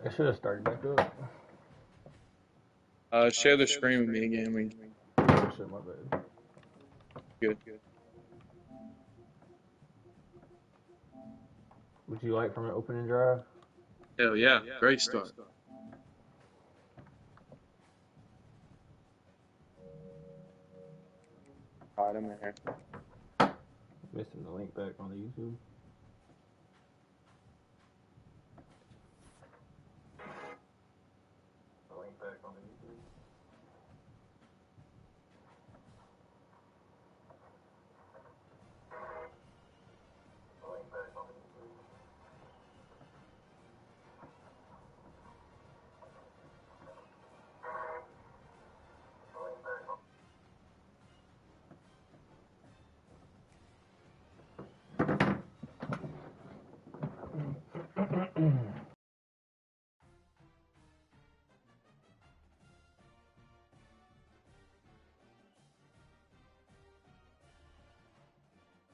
I should have started back up. Share the screen with me again. Oh, shit, my bad. Good. Would you like from an opening drive? Hell yeah. Great start. All right, I'm in here. Missing the link back on the YouTube. The link back on the YouTube. The link back on the YouTube. The link back on.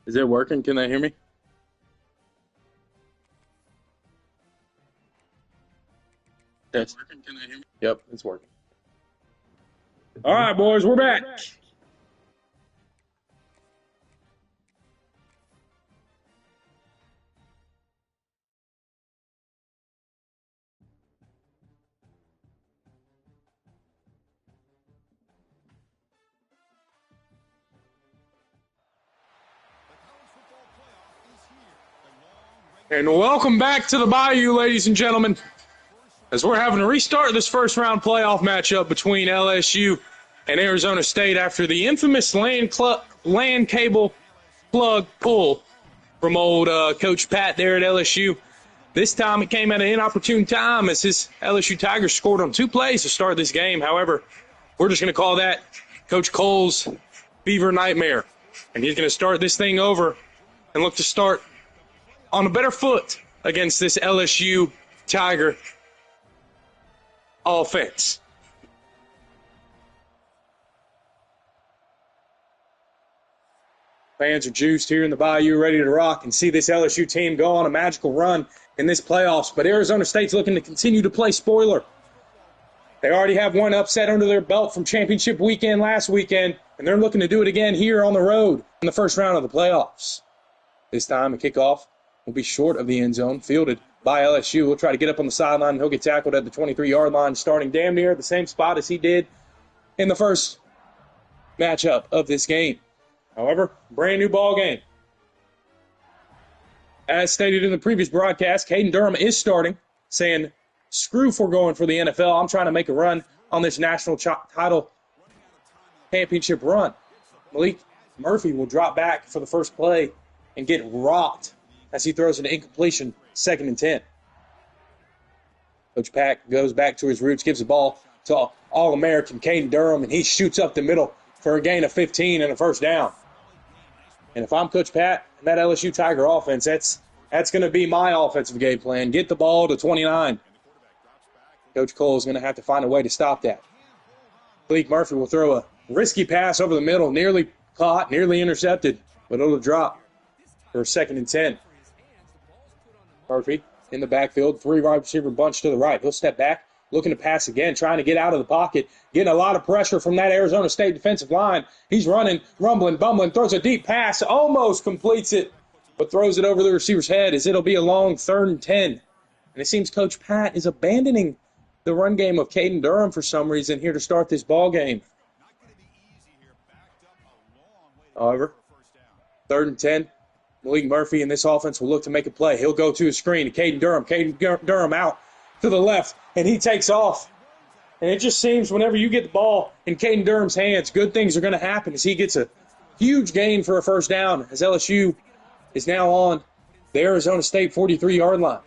Is it working? Can they hear me? Yes. Can they hear me? Yep, it's working. All right, boys, we're back. And welcome back to the Bayou, ladies and gentlemen, as we're having to restart this first round playoff matchup between LSU and Arizona State after the infamous land cable plug pull from old Coach Pat there at LSU. This time it came at an inopportune time as his LSU Tigers scored on 2 plays to start this game. However, we're just going to call that Coach Cole's fever nightmare. And he's going to start this thing over and look to start on a better foot against this LSU Tiger offense. Fans are juiced here in the Bayou, ready to rock and see this LSU team go on a magical run in this playoffs. But Arizona State's looking to continue to play spoiler. They already have one upset under their belt from championship weekend last weekend, and they're looking to do it again here on the road in the first round of the playoffs. This time, a kickoff will be short of the end zone, fielded by LSU. He'll try to get up on the sideline, and he'll get tackled at the 23-yard line, starting damn near the same spot as he did in the first matchup of this game. However, brand new ball game. As stated in the previous broadcast, Caden Durham is starting, saying, screw foregoing for the NFL. I'm trying to make a run on this national title championship run. Malik Murphy will drop back for the first play and get rocked as he throws an incompletion, 2nd and 10. Coach Pack goes back to his roots, gives the ball to All-American Caden Durham, and he shoots up the middle for a gain of 15 and a first down. And if I'm Coach Pat and that LSU Tiger offense, that's going to be my offensive game plan. Get the ball to 29. Coach Cole is going to have to find a way to stop that. Malik Murphy will throw a risky pass over the middle, nearly caught, nearly intercepted, but it'll drop for 2nd and 10. Murphy in the backfield, 3 wide receiver bunch to the right. He'll step back, looking to pass again, trying to get out of the pocket, getting a lot of pressure from that Arizona State defensive line. He's running, rumbling, bumbling, throws a deep pass, almost completes it, but throws it over the receiver's head as it'll be a long 3rd and 10. And it seems Coach Pat is abandoning the run game of Caden Durham for some reason here to start this ball game. However, 3rd and 10. Malik Murphy and this offense will look to make a play. He'll go to a screen. Caden Durham. Caden Durham out to the left, and he takes off. And it just seems whenever you get the ball in Caden Durham's hands, good things are going to happen as he gets a huge gain for a first down as LSU is now on the Arizona State 43-yard line.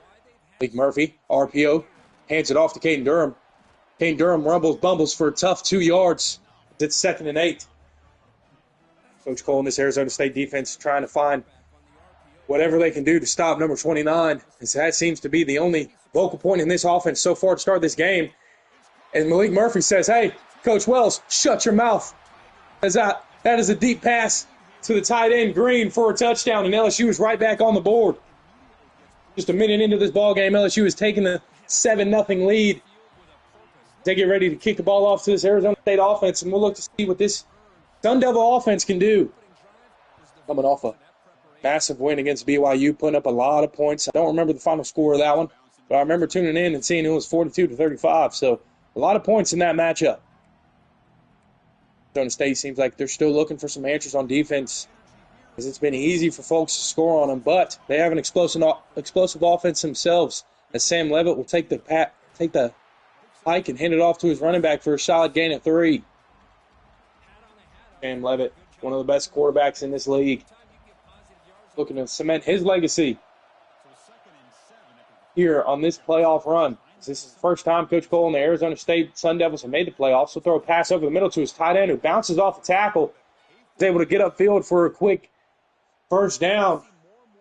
Malik Murphy, RPO, hands it off to Caden Durham. Caden Durham bumbles for a tough 2 yards. It's 2nd and 8. Coach Cole and this Arizona State defense trying to find whatever they can do to stop number 29, as that seems to be the only vocal point in this offense so far to start this game. And Malik Murphy says, hey, Coach Wells, shut your mouth. As that is a deep pass to the tight end, Green, for a touchdown, and LSU is right back on the board. Just a minute into this ball game, LSU is taking the 7-0 lead. They get ready to kick the ball off to this Arizona State offense, and we'll look to see what this Sun Devil offense can do. Coming off a massive win against BYU, putting up a lot of points. I don't remember the final score of that one, but I remember tuning in and seeing it was 42-35. So a lot of points in that matchup. Arizona State seems like they're still looking for some answers on defense, because it's been easy for folks to score on them, but they have an explosive offense themselves, as Sam Levitt will take the hike and hand it off to his running back for a solid gain of 3. Sam Levitt, one of the best quarterbacks in this league, looking to cement his legacy here on this playoff run. This is the first time Coach Cole and the Arizona State Sun Devils have made the playoffs. He'll throw a pass over the middle to his tight end, who bounces off the tackle. He's able to get upfield for a quick first down.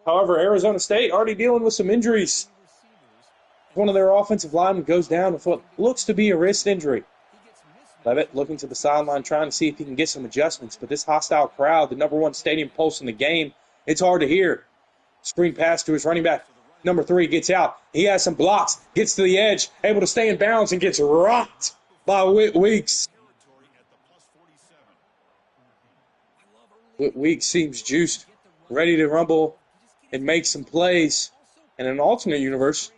However, Arizona State already dealing with some injuries. One of their offensive linemen goes down with what looks to be a wrist injury. Levitt looking to the sideline, trying to see if he can get some adjustments. But this hostile crowd, the number one stadium pulse in the game, it's hard to hear. Screen pass to his running back. Number 3 gets out. He has some blocks, gets to the edge, able to stay in bounds, and gets rocked by Whit Weeks. Whit Weeks seems juiced, ready to rumble and make some plays. And in an alternate universe,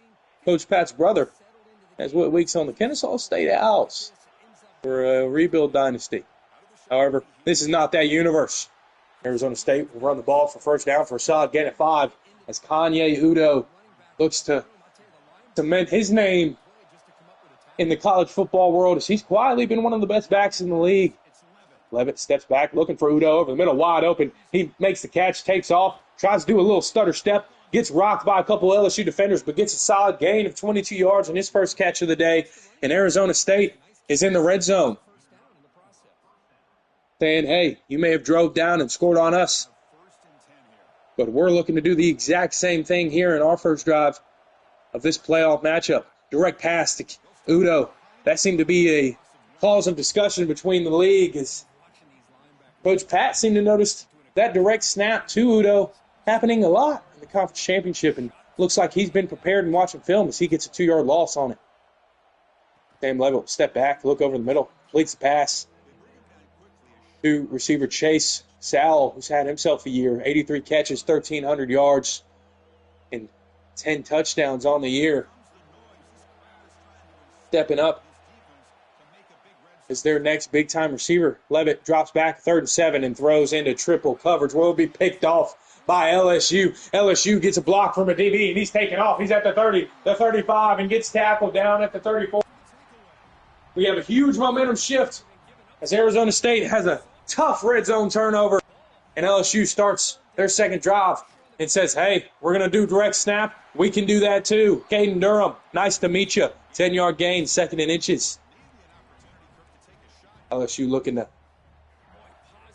Coach Pat's brother has Whit Weeks on the Kennesaw State Owls for a rebuild dynasty. However, this is not that universe. Arizona State will run the ball for first down for a solid gain of 5 as Kanye Udo looks to cement his name in the college football world, as he's quietly been one of the best backs in the league. Levitt steps back, looking for Udo over the middle, wide open. He makes the catch, takes off, tries to do a little stutter step, gets rocked by a couple LSU defenders, but gets a solid gain of 22 yards on his first catch of the day. And Arizona State is in the red zone, saying, hey, you may have drove down and scored on us, but we're looking to do the exact same thing here in our first drive of this playoff matchup. Direct pass to Udo. That seemed to be a cause of discussion between the league, as Coach Pat seemed to notice that direct snap to Udo happening a lot in the conference championship, and looks like he's been prepared and watching film as he gets a 2-yard loss on it. Sam Levitt will step back, look over the middle, completes the pass to receiver Chase Sowell, who's had himself a year. 83 catches, 1,300 yards, and 10 touchdowns on the year. Stepping up is their next big-time receiver. Levitt drops back 3rd and 7 and throws into triple coverage. Will be picked off by LSU. LSU gets a block from a DB, and he's taken off. He's at the 30, the 35, and gets tackled down at the 34. We have a huge momentum shift as Arizona State has a tough red zone turnover, and LSU starts their second drive and says, hey, we're going to do direct snap. We can do that too. Caden Durham, nice to meet you. 10-yard gain, 2nd and inches. LSU looking to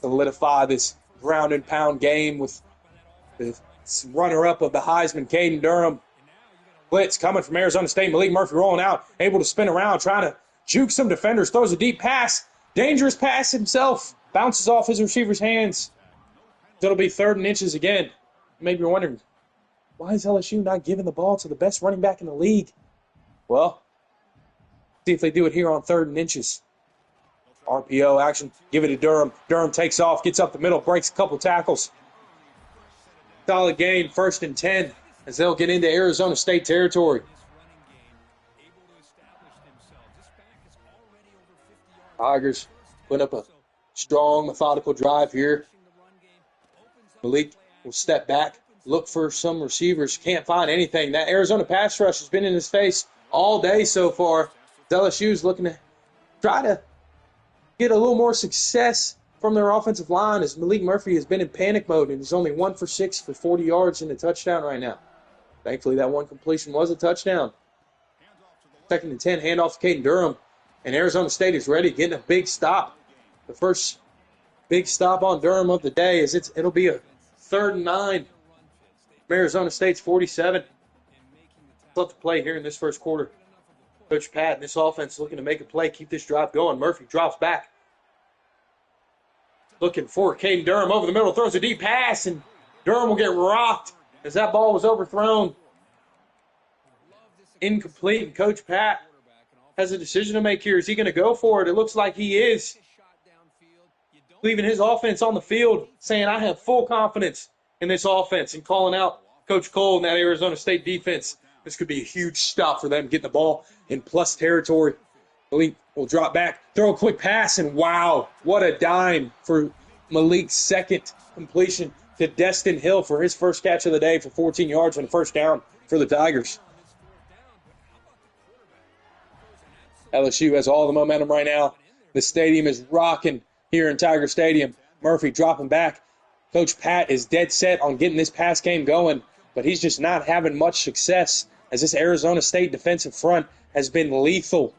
solidify this ground and pound game with the runner-up of the Heisman, Caden Durham. Blitz coming from Arizona State. Malik Murphy rolling out, able to spin around, trying to juke some defenders, throws a deep pass. Dangerous pass himself. Bounces off his receiver's hands. It'll be 3rd and inches again. Maybe you're wondering, why is LSU not giving the ball to the best running back in the league? Well, see if they do it here on 3rd and inches. RPO action. Give it to Durham. Durham takes off, gets up the middle, breaks a couple tackles. Solid gain, 1st and 10, as they'll get into Arizona State territory. Tigers putting up a strong, methodical drive here. Malik will step back, look for some receivers. Can't find anything. That Arizona pass rush has been in his face all day so far. LSU's looking to try to get a little more success from their offensive line, as Malik Murphy has been in panic mode and is only 1 for 6 for 40 yards and a touchdown right now. Thankfully, that one completion was a touchdown. 2nd and 10, handoff to Caden Durham. And Arizona State is ready, getting a big stop. The first big stop on Durham of the day, as it'll be a 3rd and 9 from Arizona State's 47. Love to play here in this first quarter. Coach Pat and this offense looking to make a play, keep this drive going. Murphy drops back. Looking for Caden Durham over the middle, throws a deep pass, and Durham will get rocked as that ball was overthrown. incomplete, and Coach Pat has a decision to make here. Is he going to go for it? It looks like he is. Leaving his offense on the field, saying, I have full confidence in this offense, and calling out Coach Cole and that Arizona State defense. This could be a huge stop for them getting the ball in plus territory. Malik will drop back, throw a quick pass, and wow, what a dime for Malik's second completion to Destin Hill for his first catch of the day for 14 yards and a first down for the Tigers. LSU has all the momentum right now. The stadium is rocking here in Tiger Stadium. Murphy dropping back. Coach Pat is dead set on getting this pass game going, but he's just not having much success as this Arizona State defensive front has been lethal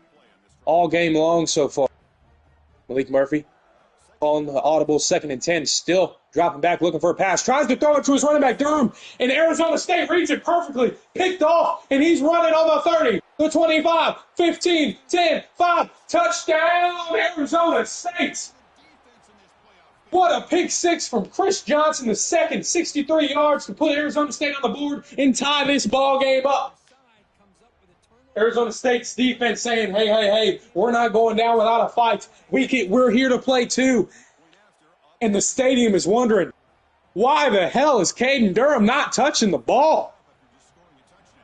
all game long so far. Malik Murphy calling the audible 2nd and 10, still dropping back, looking for a pass, tries to throw it to his running back, Durham, and Arizona State reads it perfectly, picked off, and he's running on the 30, the 25, 15, 10, 5, touchdown, Arizona State. What a pick six from Chris Johnson, the second, 63 yards to put Arizona State on the board and tie this ball game up. Arizona State's defense saying, hey, we're not going down without a fight. We're here to play too. And the stadium is wondering, why the hell is Caden Durham not touching the ball?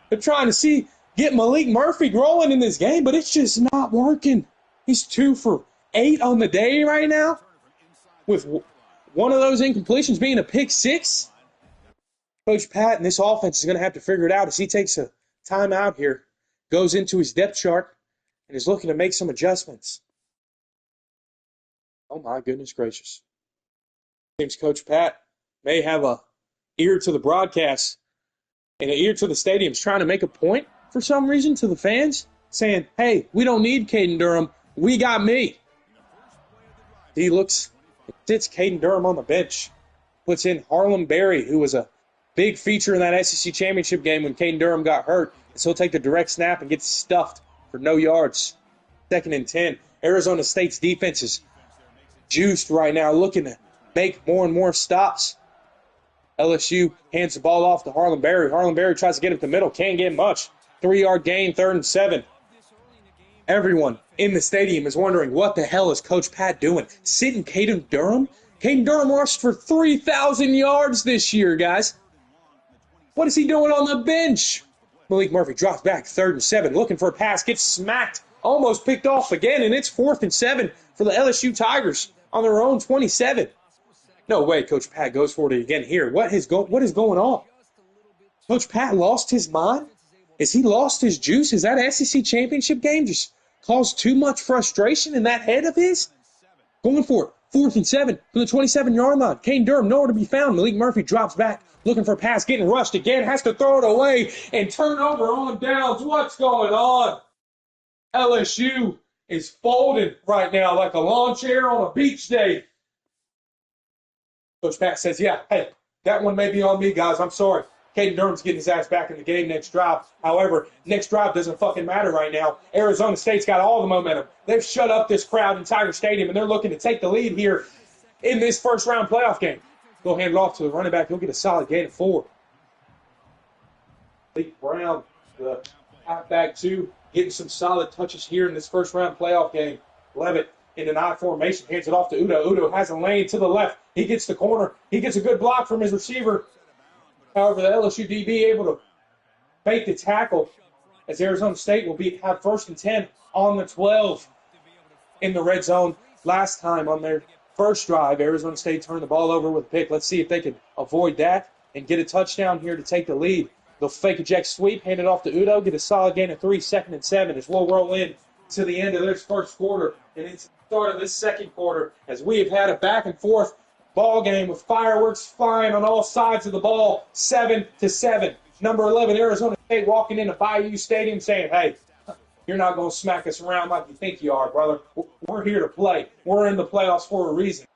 They're trying to get Malik Murphy rolling in this game, but it's just not working. He's 2 for 8 on the day right now, with one of those incompletions being a pick six. Coach Pat and this offense is going to have to figure it out as he takes a timeout here, goes into his depth chart, and is looking to make some adjustments. Oh, my goodness gracious. Seems Coach Pat may have a ear to the broadcast and an ear to the stadium. He's trying to make a point for some reason to the fans, saying, hey, we don't need Caden Durham. We got me. He sits Caden Durham on the bench, puts in Harlem Berry, who was a big feature in that SEC championship game when Caden Durham got hurt. So he'll take the direct snap and get stuffed for no yards. 2nd and 10. Arizona State's defense is juiced right now, looking to make more and more stops. LSU hands the ball off to Harlem Berry. Harlem Berry tries to get it to the middle. Can't get much. 3-yard gain, 3rd and 7. Everyone in the stadium is wondering, what the hell is Coach Pat doing? Sitting Caden Durham? Caden Durham rushed for 3,000 yards this year, guys. What is he doing on the bench? Malik Murphy drops back, 3rd and 7, looking for a pass, gets smacked, almost picked off again, and it's 4th and 7 for the LSU Tigers on their own 27. No way Coach Pat goes for it again here. What is going on? Coach Pat lost his mind? Has he lost his juice? Has that SEC championship game just caused too much frustration in that head of his? Going for it. 4th and 7 from the 27-yard line. Caden Durham nowhere to be found. Malik Murphy drops back, looking for a pass, getting rushed again, has to throw it away and turn over on downs. What's going on? LSU is folding right now like a lawn chair on a beach day. Coach Pat says, yeah, hey, that one may be on me, guys. I'm sorry. Caden Durham's getting his ass back in the game next drive. However, next drive doesn't fucking matter right now. Arizona State's got all the momentum. They've shut up this crowd in Tiger Stadium, and they're looking to take the lead here in this first-round playoff game. Go hand it off to the running back. He'll get a solid gain of 4. Lee Brown, the halfback, too, getting some solid touches here in this first-round playoff game. Levitt in an I formation, hands it off to Udo. Udo has a lane to the left. He gets the corner. He gets a good block from his receiver. However, the LSU DB able to fake the tackle as Arizona State will have 1st and 10 on the 12 in the red zone. Last time on their first drive, Arizona State turned the ball over with a pick. Let's see if they can avoid that and get a touchdown here to take the lead. They'll fake a jet sweep, hand it off to Udo, get a solid gain of 3, 2nd and 7 as we'll roll in to the end of this first quarter and into the start of this second quarter as we have had a back and forth ball game with fireworks flying on all sides of the ball, 7-7. Number 11, Arizona State walking into Bayou Stadium saying, hey, you're not going to smack us around like you think you are, brother. We're here to play. We're in the playoffs for a reason.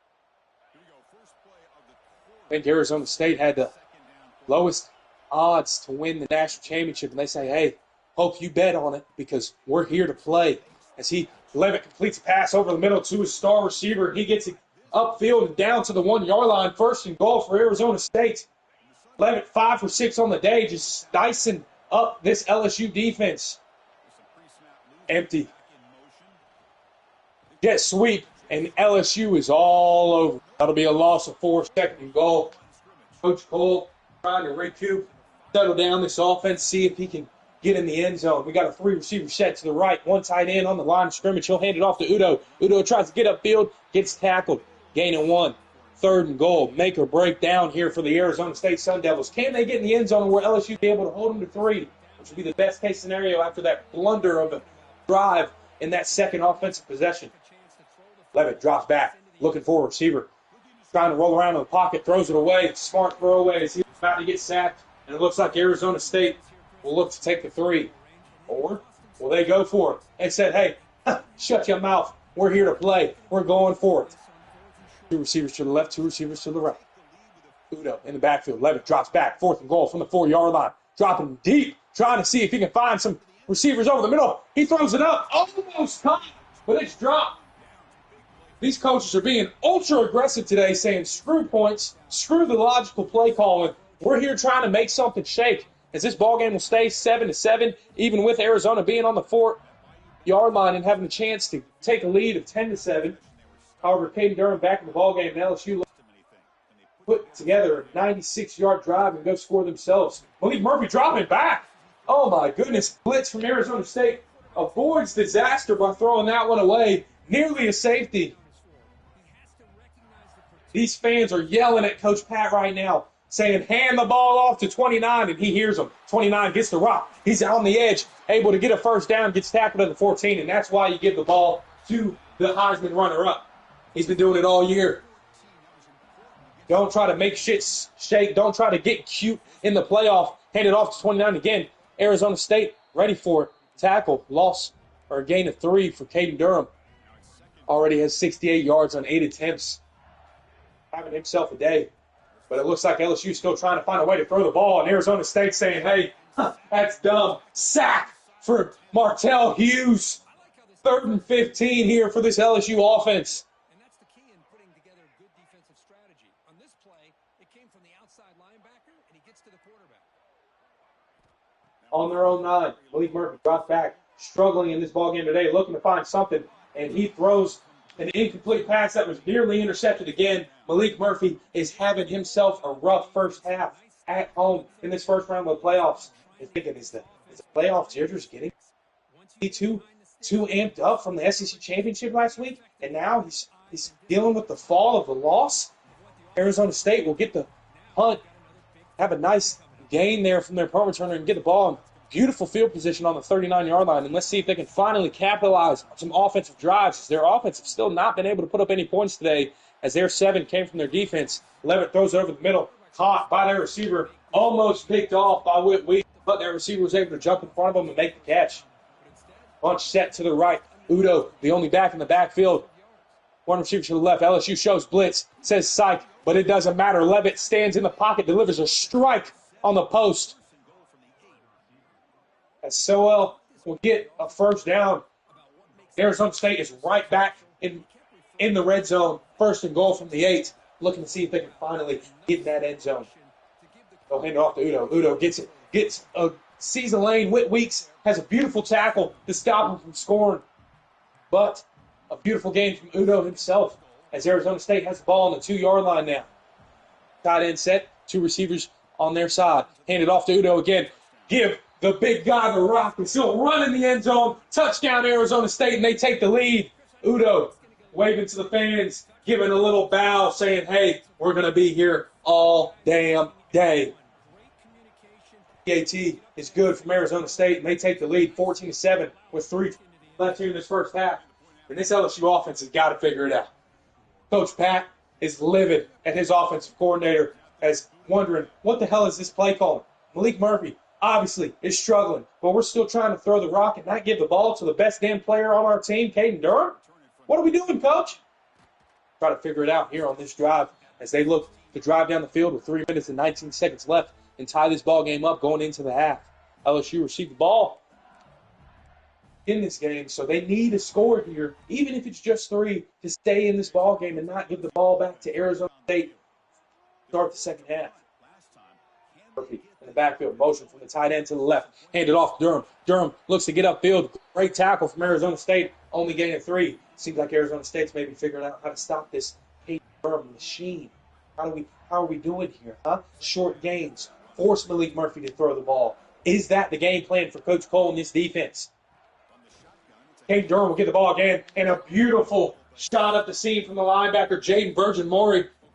I think Arizona State had the lowest odds to win the national championship, and they say, hey, hope you bet on it because we're here to play. As Levitt completes a pass over the middle to his star receiver, he gets it upfield and down to the 1-yard line. 1st and goal for Arizona State. Levitt 5 for 6 on the day, just dicing up this LSU defense. Empty. Jet sweep, and LSU is all over. That'll be a loss of 4, second and goal. Coach Cole trying to recoup, settle down this offense, see if he can get in the end zone. We got a 3-receiver set to the right, one tight end on the line of scrimmage. He'll hand it off to Udo. Udo tries to get upfield, gets tackled, gaining 1. 3rd and goal. Make or break down here for the Arizona State Sun Devils. Can they get in the end zone where LSU be able to hold them to 3, which would be the best case scenario after that blunder of a drive in that second offensive possession? Levitt drops back, looking for a receiver. Trying to roll around in the pocket, throws it away. Smart throwaway as he's about to get sacked. And it looks like Arizona State will look to take the 3. Or will they go for it? They said, hey, shut your mouth. We're here to play. We're going for it. 2 receivers to the left, 2 receivers to the right. Udo in the backfield. Levitt drops back. 4th and goal from the 4-yard line. Dropping deep, trying to see if he can find some receivers over the middle. He throws it up. Almost caught, but it's dropped. These coaches are being ultra aggressive today, saying screw points, screw the logical play calling. We're here trying to make something shake. As this ball game will stay 7-7, even with Arizona being on the 4-yard line and having a chance to take a lead of 10-7. However, Caden Durham back in the ball game, and LSU put together a 96-yard drive and go score themselves. Malik Murphy dropping back. Oh my goodness! Blitz from Arizona State avoids disaster by throwing that one away. Nearly a safety. These fans are yelling at Coach Pat right now, saying, hand the ball off to 29, and he hears them. 29 gets the rock. He's on the edge, able to get a first down, gets tackled at the 14, and that's why you give the ball to the Heisman runner-up. He's been doing it all year. Don't try to make shit shake. Don't try to get cute in the playoff. Hand it off to 29 again. Arizona State ready for it. Tackle, loss, or a gain of 3 for Caden Durham. Already has 68 yards on 8 attempts. Having himself a day. But it looks like LSU still trying to find a way to throw the ball. And Arizona State saying, hey, that's dumb. Sack for Martell Hughes. 3rd and 15 here for this LSU offense. And that's the key in putting together good defensive strategy. On this play, it came from the outside linebacker, and he gets to the quarterback. On their own 9, Malik Murphy drops back, struggling in this ballgame today, looking to find something. And he throws an incomplete pass that was nearly intercepted again. Malik Murphy is having himself a rough first half at home in this first round of the playoffs. He's thinking, is the playoff jitters getting too amped up from the SEC championship last week? And now he's dealing with the fall of the loss. Arizona State will get the punt, have a nice gain there from their punt returner, and get the ball in beautiful field position on the 39-yard line. And let's see if they can finally capitalize on some offensive drives. Their offense has still not been able to put up any points today, as their 7 came from their defense. Levitt throws it over the middle, caught by their receiver, almost picked off by Whit Wheat, but their receiver was able to jump in front of him and make the catch. Bunch set to the right. Udo, the only back in the backfield. 1 receiver to the left. LSU shows blitz, says psych, but it doesn't matter. Levitt stands in the pocket, delivers a strike on the post. As Sowell will get a first down. Arizona State is right back in the red zone. 1st and goal from the 8. Looking to see if they can finally get in that end zone. They'll hand it off to Udo. Udo gets it. Sees a lane. Whit Weeks has a beautiful tackle to stop him from scoring. But a beautiful game from Udo himself, as Arizona State has the ball on the 2-yard line now. Tight end set. 2 receivers on their side. Hand it off to Udo again. Give the big guy the rock. He's still running the end zone. Touchdown Arizona State, and they take the lead. Udo waving to the fans, giving a little bow, saying, hey, we're going to be here all damn day. PAT is good from Arizona State, and they take the lead 14-7 with 3 left here in this first half. And this LSU offense has got to figure it out. Coach Pat is livid at his offensive coordinator, as wondering, what the hell is this play calling? Malik Murphy obviously is struggling, but we're still trying to throw the rock and not give the ball to the best damn player on our team, Caden Durham. What are we doing, Coach? Try to figure it out here on this drive as they look to drive down the field with 3 minutes and 19 seconds left and tie this ball game up going into the half. LSU received the ball in this game, so they need a score here, even if it's just 3, to stay in this ball game and not give the ball back to Arizona State. Start the second half. Murphy in the backfield. Motion from the tight end to the left. Handed off to Durham. Durham looks to get upfield. Great tackle from Arizona State. Only gaining 3. Seems like Arizona State's maybe figuring out how to stop this Durham machine. How are we doing here, huh? Short gains. Force Malik Murphy to throw the ball. Is that the game plan for Coach Cole and this defense? Caden Durham will get the ball again, and a beautiful shot up the seam from the linebacker, Jaden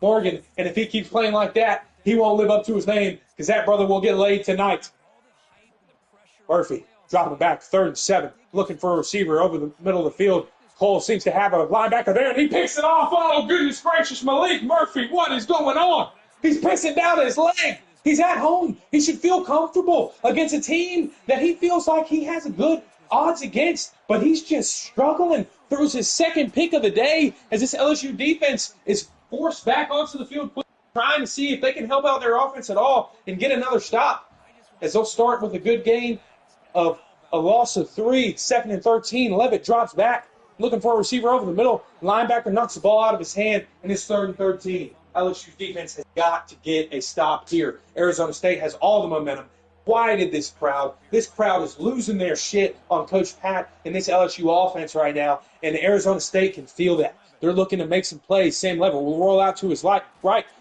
Morgan. And if he keeps playing like that, he won't live up to his name because that brother will get laid tonight. Murphy dropping back, 3rd and 7, looking for a receiver over the middle of the field. Cole seems to have a linebacker there, and he picks it off. Oh, goodness gracious, Malik Murphy, what is going on? He's pissing down his leg. He's at home. He should feel comfortable against a team that he feels like he has a good odds against, but he's just struggling. Throws his 2nd pick of the day as this LSU defense is forced back onto the field, trying to see if they can help out their offense at all and get another stop. As they'll start with a good gain of a loss of 3, 2nd and 13. Levitt drops back, looking for a receiver over the middle. Linebacker knocks the ball out of his hand, and it's 3rd and 13. LSU's defense has got to get a stop here. Arizona State has all the momentum. Quieted this crowd. This crowd is losing their shit on Coach Pat and this LSU offense right now, and Arizona State can feel that. They're looking to make some plays. Sam Levitt will roll out to his right,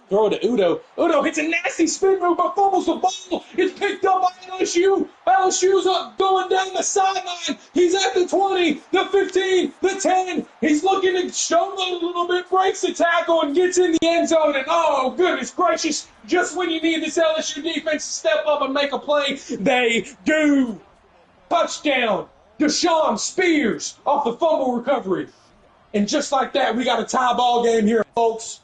throw it to Udo. Udo hits a nasty spin move, but fumbles the ball. It's picked up by LSU. LSU's up, going down the sideline. He's at the 20, the 15, the 10. He's looking to showboat a little bit, breaks the tackle, and gets in the end zone. And oh, goodness gracious, just when you need this LSU defense to step up and make a play, they do. Touchdown, Deshaun Spears off the fumble recovery. And just like that, we got a tie ball game here, folks.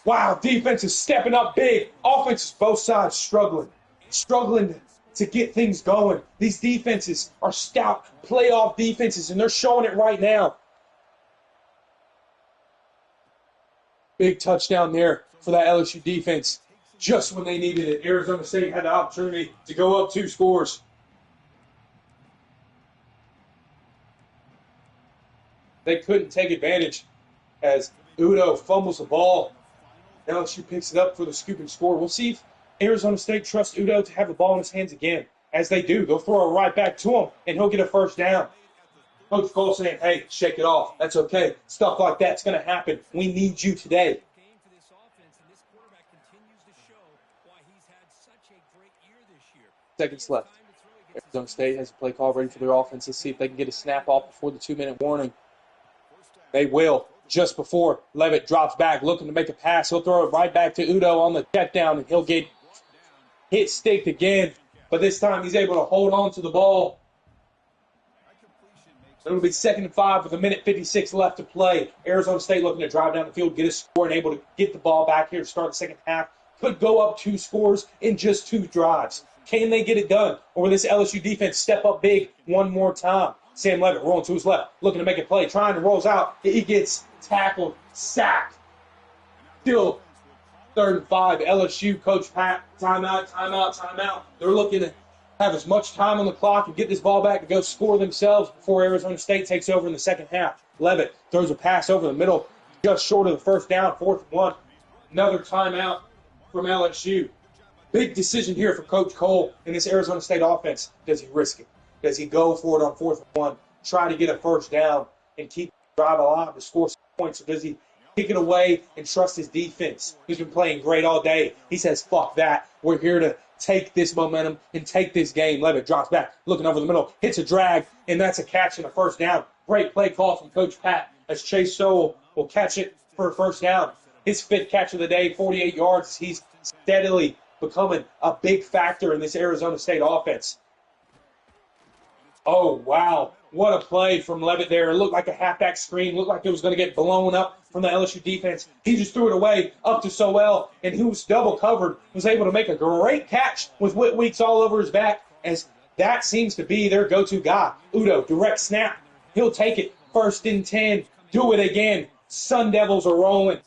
Wow, defense is stepping up big. Offense is both sides struggling to get things going. These defenses are stout playoff defenses, and they're showing it right now. Big touchdown there for that LSU defense. Just when they needed it, Arizona State had the opportunity to go up 2 scores. They couldn't take advantage as Udo fumbles the ball. LSU picks it up for the scoop and score. We'll see if Arizona State trusts Udo to have the ball in his hands again. As they do, they'll throw it right back to him, and he'll get a 1st down. Coach Cole saying, hey, shake it off. That's okay. Stuff like that's going to happen. We need you today. Seconds left. Arizona State has a play call ready for their offense. Let's see if they can get a snap off before the 2-minute warning. They will. Just before Levitt drops back, looking to make a pass, he'll throw it right back to Udo on the check down, and he'll get hit sticked again. But this time he's able to hold on to the ball. It'll be 2nd and 5 with 1:56 left to play. Arizona State looking to drive down the field, get a score, and able to get the ball back here to start the second half. Could go up 2 scores in just 2 drives. Can they get it done? Or will this LSU defense step up big one more time? Sam Levitt rolling to his left, looking to make a play, trying to rolls out. He gets tackled, sacked. Still 3rd and 5. LSU, Coach Pat, timeout. They're looking to have as much time on the clock and get this ball back to go score themselves before Arizona State takes over in the second half. Levitt throws a pass over the middle, just short of the 1st down, 4th and 1. Another timeout from LSU. Big decision here for Coach Cole in this Arizona State offense. Does he risk it? Does he go for it on 4th and 1, try to get a 1st down and keep the drive alive to score some points? Or does he kick it away and trust his defense, who's been playing great all day? He says, fuck that. We're here to take this momentum and take this game. Levitt drops back, looking over the middle, hits a drag, and that's a catch and a 1st down. Great play call from Coach Pat as Chase Sowell will catch it for a 1st down. His 5th catch of the day, 48 yards. He's steadily becoming a big factor in this Arizona State offense. Oh, wow. What a play from Levitt there. It looked like a halfback screen. Looked like it was going to get blown up from the LSU defense. He just threw it away up to Sowell, and who was double covered, was able to make a great catch with Whit Weeks all over his back, as that seems to be their go-to guy. Udo, direct snap. He'll take it. 1st and 10. Do it again. Sun Devils are rolling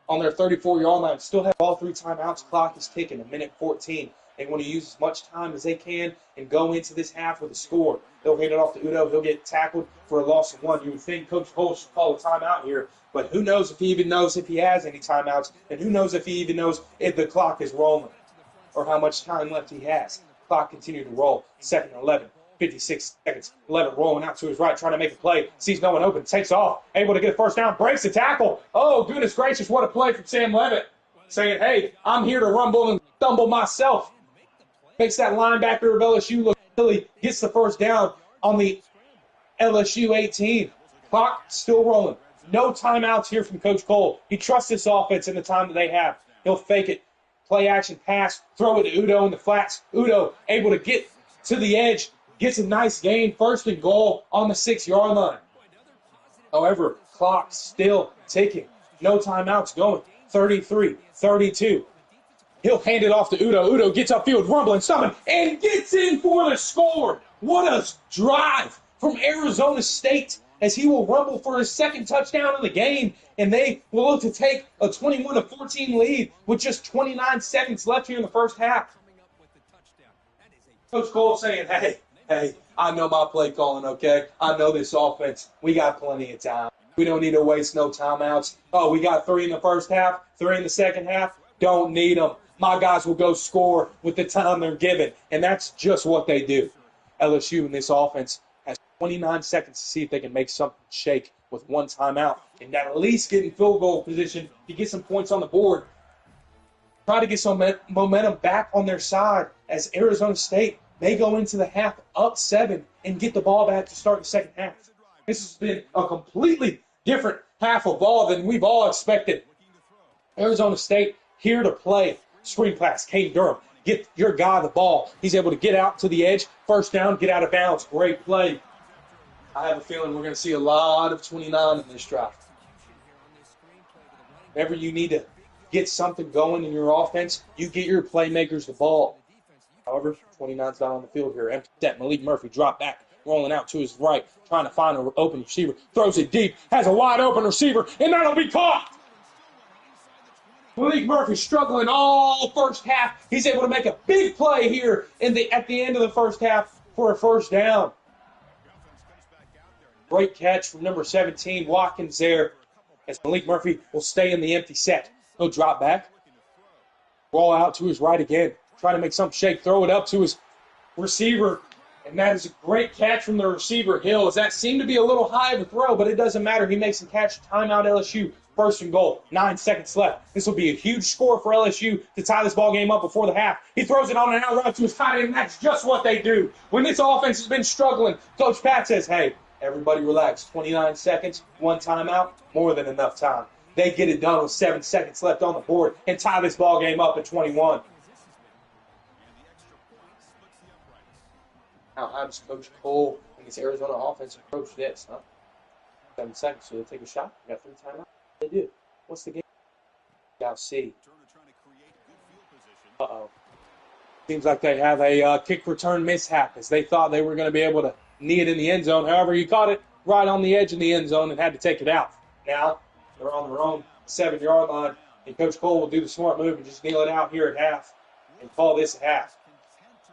on their 34-yard line. Still have all 3 timeouts. Clock is ticking. 1:14. They want to use as much time as they can and go into this half with a score. They'll hand it off to Udo. He'll get tackled for a loss of 1. You would think Coach Cole should call a timeout here, but who knows if he even knows if he has any timeouts, and who knows if he even knows if the clock is rolling. or how much time left he has. Clock continued to roll. 2nd and 11. 56 seconds. 11 rolling out to his right, trying to make a play. Sees no one open. Takes off. Able to get a first down. Breaks the tackle. Oh, goodness gracious. What a play from Sam Levitt. Saying, hey, I'm here to rumble and stumble myself. Makes that linebacker of LSU look silly. Gets the first down on the LSU 18. Clock still rolling. No timeouts here from Coach Cole. He trusts this offense in the time that they have. He'll fake it. Play action pass. Throw it to Udo in the flats. Udo able to get to the edge. Gets a nice gain. 1st and goal on the 6-yard line. However, clock still ticking. No timeouts going. 33-32. He'll hand it off to Udo. Udo gets upfield, rumbling, stumbling, and gets in for the score. What a drive from Arizona State as he will rumble for his 2nd touchdown of the game, and they will look to take a 21-14 lead with just 29 seconds left here in the first half. Coach Cole saying, hey, I know my play calling, okay? I know this offense. We got plenty of time. We don't need to waste no timeouts. Oh, we got 3 in the first half, 3 in the second half. Don't need them. My guys will go score with the time they're given, and that's just what they do. LSU in this offense has 29 seconds to see if they can make something shake with 1 timeout and at least get in field goal position to get some points on the board. Try to get some momentum back on their side as Arizona State may go into the half up 7 and get the ball back to start the second half. This has been a completely different half of ball than we've all expected. Arizona State here to play. Screen pass, Caden Durham. Get your guy the ball. He's able to get out to the edge. First down, get out of bounds. Great play. I have a feeling we're going to see a lot of 29 in this drive. Whenever you need to get something going in your offense, you get your playmakers the ball. However, 29's not on the field here. Empty set. Malik Murphy drop back, rolling out to his right, trying to find an open receiver. Throws it deep, has a wide open receiver, and that'll be caught. Malik Murphy struggling all first half. He's able to make a big play here at the end of the first half for a first down. Great catch from number 17, Watkins there, as Malik Murphy will stay in the empty set. He'll drop back, roll out to his right again, try to make some shake, throw it up to his receiver, and that is a great catch from the receiver, Hill, as that seemed to be a little high of a throw, but it doesn't matter. He makes the catch. Timeout LSU. 1st and goal. 9 seconds left. This will be a huge score for LSU to tie this ball game up before the half. He throws it on an out route to his tight end, and that's just what they do. When this offense has been struggling, Coach Pat says, hey, everybody relax. 29 seconds, 1 timeout, more than enough time. They get it done with 7 seconds left on the board and tie this ball game up at 21. Now, how does Coach Cole and this Arizona offense approach this, huh? 7 seconds, so they take a shot. We got 3 timeouts. They do. What's the game? Now see. Uh-oh. Seems like they have a kick return mishap as they thought they were going to be able to knee it in the end zone. However, he caught it right on the edge of the end zone and had to take it out. Now, they're on their own 7-yard line, and Coach Cole will do the smart move and just kneel it out here at half and call this a half.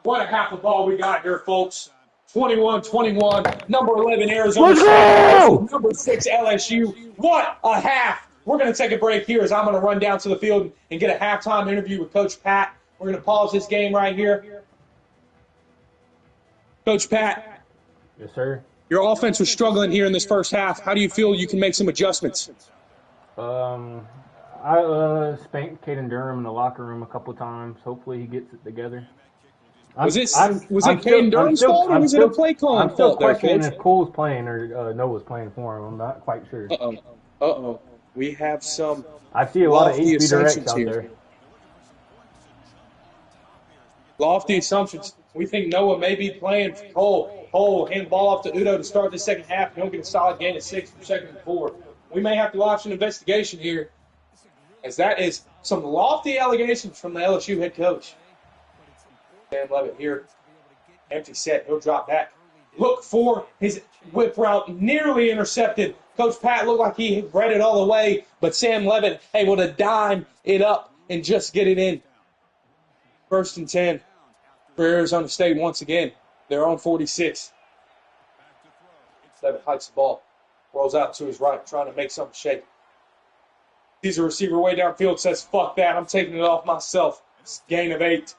What a half of ball we got here, folks. 21-21, number 11 Arizona State, number 6 LSU. What a half. We're going to take a break here as I'm going to run down to the field and get a halftime interview with Coach Pat. We're going to pause this game right here. Coach Pat. Yes, sir. Your offense was struggling here in this first half. How do you feel you can make some adjustments? I spanked Caden Durham in the locker room a couple times. Hopefully he gets it together. Was it Caden Durham's fault, or was it a play calling fault? I'm still questioning if Cole's playing or Noah's playing for him. I'm not quite sure. Uh-oh. We have some I see a lot of HB directs out there. Lofty assumptions. We think Noah may be playing for Cole. Cole hand the ball off to Udo to start the second half. He'll get a solid gain of 6 for 2nd and 4. We may have to launch an investigation here, as that is some lofty allegations from the LSU head coach. Sam Levitt here. Empty set. He'll drop back. Look for his whip route. Nearly intercepted. Coach Pat looked like he read it all the way, but Sam Levitt able to dime it up and just get it in. 1st and 10 for Arizona State once again. They're on 46. Levitt hikes the ball. Rolls out to his right, trying to make something shake. Sees a receiver way downfield, says, fuck that. I'm taking it off myself. It's a gain of 8.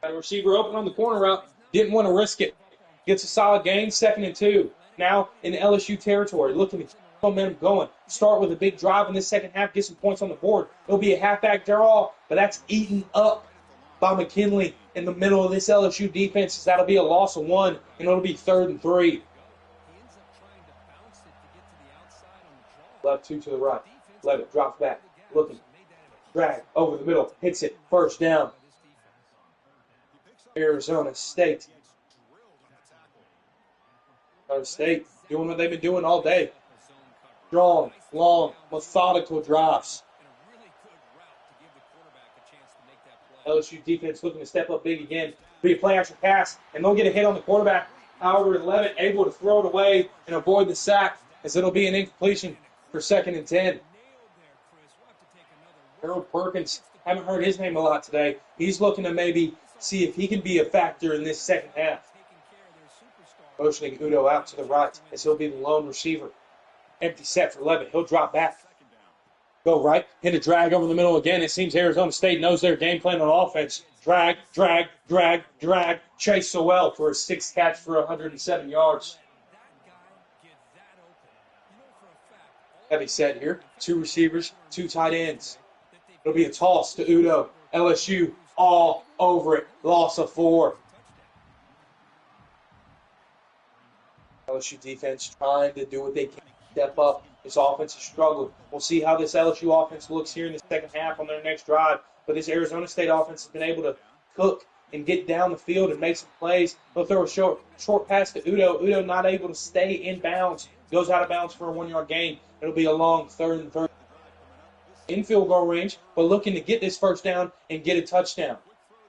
Got a receiver open on the corner route. Didn't want to risk it. Gets a solid gain, 2nd and 2. Now in LSU territory, looking to keep momentum going. Start with a big drive in this second half, get some points on the board. It'll be a halfback draw, but that's eaten up by McKinley in the middle of this LSU defense. That'll be a loss of 1, and it'll be 3rd and 3. Left 2 to the right. Levitt drops back, looking. Drag over the middle, hits it, 1st down. Arizona State. Arizona State doing what they've been doing all day. Strong, long, methodical drives. LSU defense looking to step up big again. Be a play action pass, and they'll get a hit on the quarterback. However, Levitt able to throw it away and avoid the sack, as it'll be an incompletion for 2nd and 10. Harold Perkins, haven't heard his name a lot today. He's looking to maybe see if he can be a factor in this second half. Motioning Udo out to the right, as he'll be the lone receiver. Empty set for Levitt. He'll drop back. Go right. Hit a drag over the middle again. It seems Arizona State knows their game plan on offense. Drag, drag, drag, drag. Chase Sowell for a 6th catch for 107 yards. Heavy set here. 2 receivers, 2 tight ends. It'll be a toss to Udo. LSU all over it. Loss of 4. LSU defense trying to do what they can. Step up. This offense has struggled. We'll see how this LSU offense looks here in the second half on their next drive. But this Arizona State offense has been able to cook and get down the field and make some plays. They'll throw a short pass to Udo. Udo not able to stay in bounds. Goes out of bounds for a 1-yard gain. It'll be a long 3rd and 3. In field goal range, but looking to get this 1st down and get a touchdown.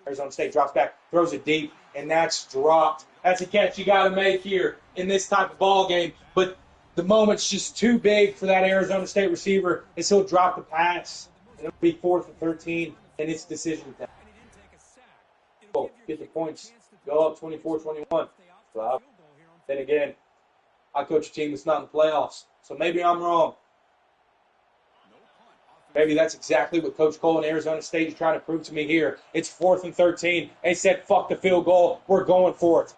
Arizona State drops back, throws it deep, and that's dropped. That's a catch you got to make here in this type of ball game. But the moment's just too big for that Arizona State receiver, as he'll drop the pass. It'll be 4th and 13, and it's decision time. Oh, get the points. Go up 24-21. Well, then again, I coach a team that's not in the playoffs, so maybe I'm wrong. Maybe that's exactly what Coach Cole and Arizona State is trying to prove to me here. It's 4th and 13. They said, fuck the field goal. We're going for it.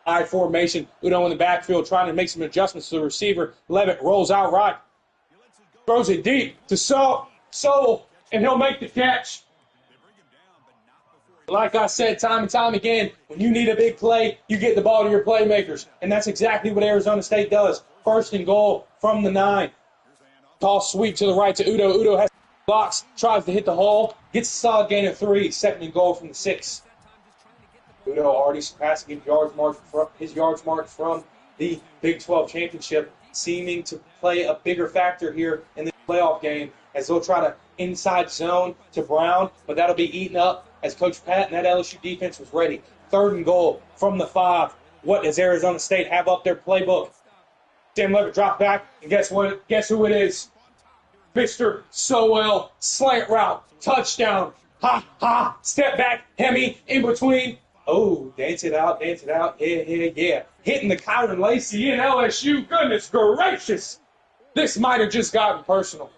I formation. Udo in the backfield trying to make some adjustments to the receiver. Levitt rolls out right. Throws it deep to Sowell, and he'll make the catch. Like I said time and time again, when you need a big play, you get the ball to your playmakers. And that's exactly what Arizona State does. 1st and goal from the 9. Toss sweep to the right to Udo. Udo has blocks, tries to hit the hole, gets a solid gain of 3, 2nd and goal from the 6. Udo already surpassing his yards mark from the Big 12 championship, seeming to play a bigger factor here in the playoff game, as they'll try to inside zone to Brown, but that'll be eaten up as Coach Pat and that LSU defense was ready. 3rd and goal from the 5. What does Arizona State have up their playbook? Sam Levitt dropped back, and guess what? Guess who it is? Mr. Sowell, slant route, touchdown. Ha, ha, step back, Hemi, in between. Oh, dance it out, yeah. Hitting the Kyron Lacey in LSU, goodness gracious. This might have just gotten personal.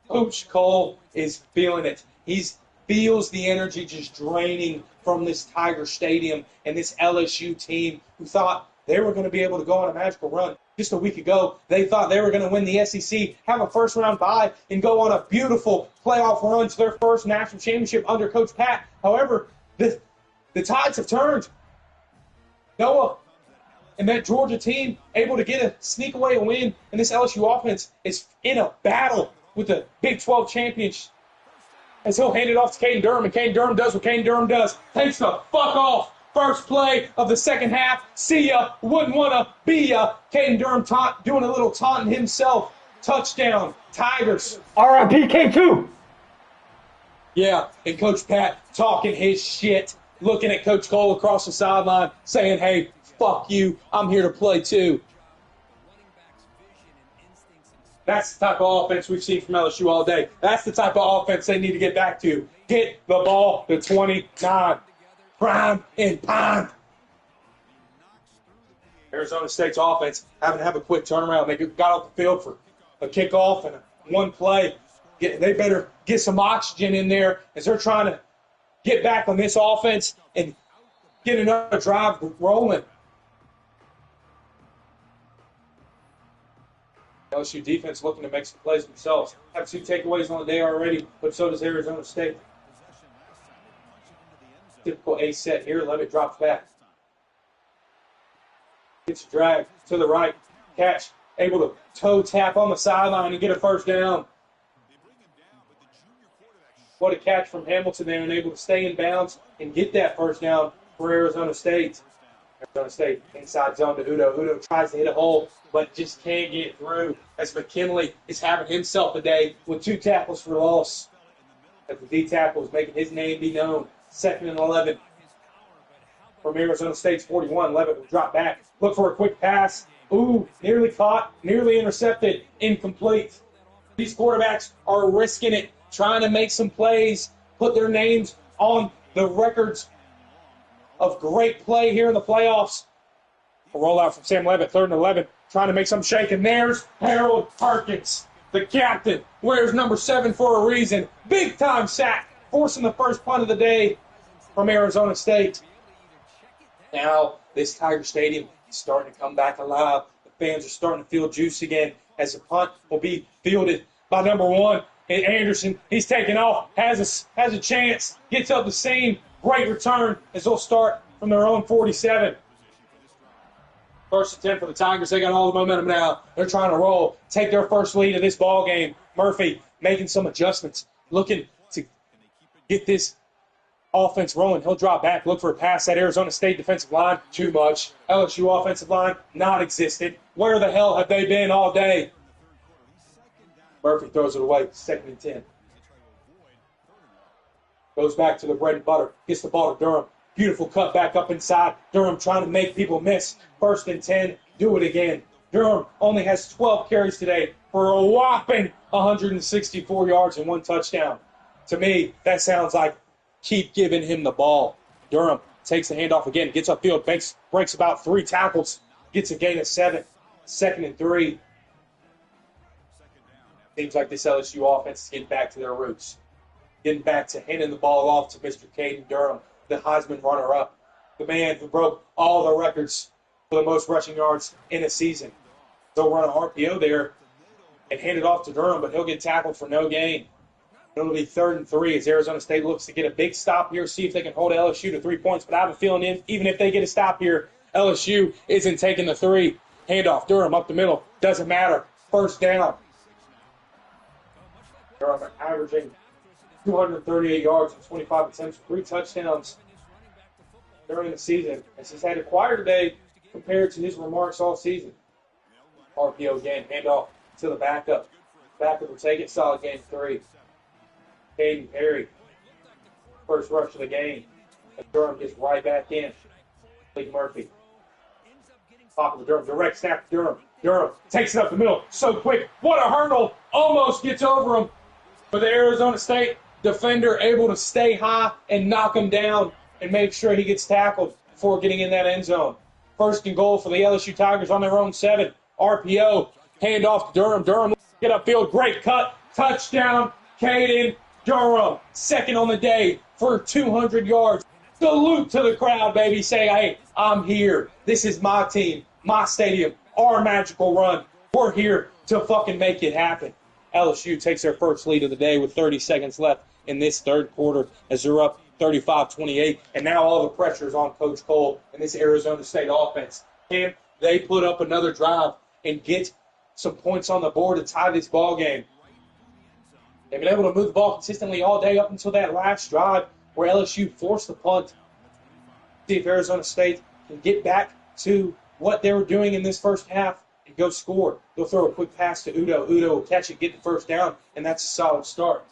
Coach Cole is feeling it. He feels the energy just draining from this Tiger Stadium and this LSU team who thought they were going to be able to go on a magical run. Just a week ago, they thought they were going to win the SEC, have a 1st-round bye, and go on a beautiful playoff run to their 1st national championship under Coach Pat. However, the tides have turned. Noah and that Georgia team able to get a sneak away win, and this LSU offense is in a battle with the Big 12 champions. As he'll hand it off to Caden Durham, and Caden Durham does what Caden Durham does. Takes the fuck off. 1st play of the second half. See ya. Wouldn't want to be ya. Caden Durham doing a little taunting himself. Touchdown. Tigers. R.I.P. K2. Yeah, and Coach Pat talking his shit. Looking at Coach Cole across the sideline, saying, hey, fuck you. I'm here to play too. That's the type of offense we've seen from LSU all day. That's the type of offense they need to get back to. Get the ball to 29. Prime and pound. Arizona State's offense having to have a quick turnaround. They got off the field for a kickoff and one play. They better get some oxygen in there as they're trying to get back on this offense and get another drive rolling. LSU defense looking to make some plays themselves. Have 2 takeaways on the day already, but so does Arizona State. Typical A set here. Levitt drops back. Gets a drag to the right. Catch. Able to toe tap on the sideline and get a first down. What a catch from Hamilton there, and able to stay in bounds and get that first down for Arizona State. Arizona State inside zone to Udo. Udo tries to hit a hole, but just can't get through as McKinley is having himself a day with 2 tackles for loss. As the D tackle is making his name be known. 2nd and 11 from Arizona State's 41. Levitt will drop back. Look for a quick pass. Ooh, nearly caught, nearly intercepted, incomplete. These quarterbacks are risking it, trying to make some plays, put their names on the records of great play here in the playoffs. A rollout from Sam Levitt, 3rd and 11, trying to make some shake. And there's Harold Perkins, the captain, wears number 7 for a reason. Big time sack, forcing the first punt of the day from Arizona State. Now, this Tiger Stadium is starting to come back alive. The fans are starting to feel juice again as the punt will be fielded by number 1. And Anderson, he's taking off, has a chance, gets up the seam. Great return as they'll start from their own 47. 1st and 10 for the Tigers. They got all the momentum now. They're trying to roll, take their first lead of this ball game. Murphy making some adjustments, looking to get this offense rolling. He'll drop back, look for a pass. That Arizona State defensive line, too much. LSU offensive line, not existent. Where the hell have they been all day? Murphy throws it away, 2nd and 10. Goes back to the bread and butter, gets the ball to Durham. Beautiful cut back up inside. Durham trying to make people miss. 1st and 10, do it again. Durham only has 12 carries today for a whopping 164 yards and 1 touchdown. To me, that sounds like keep giving him the ball. Durham takes the handoff again, gets upfield, breaks about 3 tackles, gets a gain of 7. 2nd and 3. Seems like this LSU offense is getting back to their roots. Getting back to handing the ball off to Mr. Caden Durham, the Heisman runner-up, the man who broke all the records for the most rushing yards in a season. They'll run an RPO there and hand it off to Durham, but he'll get tackled for no gain. It'll be 3rd and 3 as Arizona State looks to get a big stop here, see if they can hold LSU to 3 points. But I have a feeling even if they get a stop here, LSU isn't taking the 3. Handoff, Durham up the middle. Doesn't matter. First down. Durham averaging 238 yards and 25 attempts, 3 touchdowns during the season. As he's had a quieter day compared to his remarks all season. RPO again, handoff to the backup. Backup will take it, solid gain 3. Caden Perry, first rush of the game. And Durham gets right back in. Lee Murphy. Top of Durham, direct snap to Durham. Durham takes it up the middle so quick. What a hurdle. Almost gets over him. But the Arizona State defender able to stay high and knock him down and make sure he gets tackled before getting in that end zone. 1st and goal for the LSU Tigers on their own 7. RPO, handoff to Durham. Durham get upfield, great cut, touchdown, Caden Durham. 2nd on the day for 200 yards. Salute to the crowd, baby. Say, hey, I'm here. This is my team, my stadium, our magical run. We're here to fucking make it happen. LSU takes their first lead of the day with 30 seconds left in this 3rd quarter as they're up 35-28. And now all the pressure is on Coach Cole and this Arizona State offense. Can they put up another drive and get some points on the board to tie this ball game? They've been able to move the ball consistently all day up until that last drive where LSU forced the punt. See if Arizona State can get back to what they were doing in this first half and go score. They'll throw a quick pass to Udo. Udo will catch it, get the first down, and that's a solid start.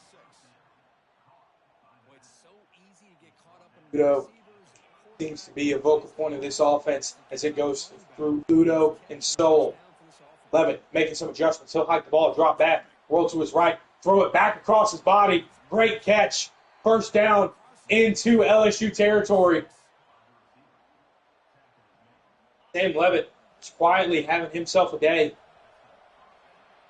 Udo seems to be a vocal point of this offense as it goes through Udo and Stoll. Levitt making some adjustments. He'll hike the ball, drop back, roll to his right, throw it back across his body. Great catch. First down into LSU territory. Sam Levitt is quietly having himself a day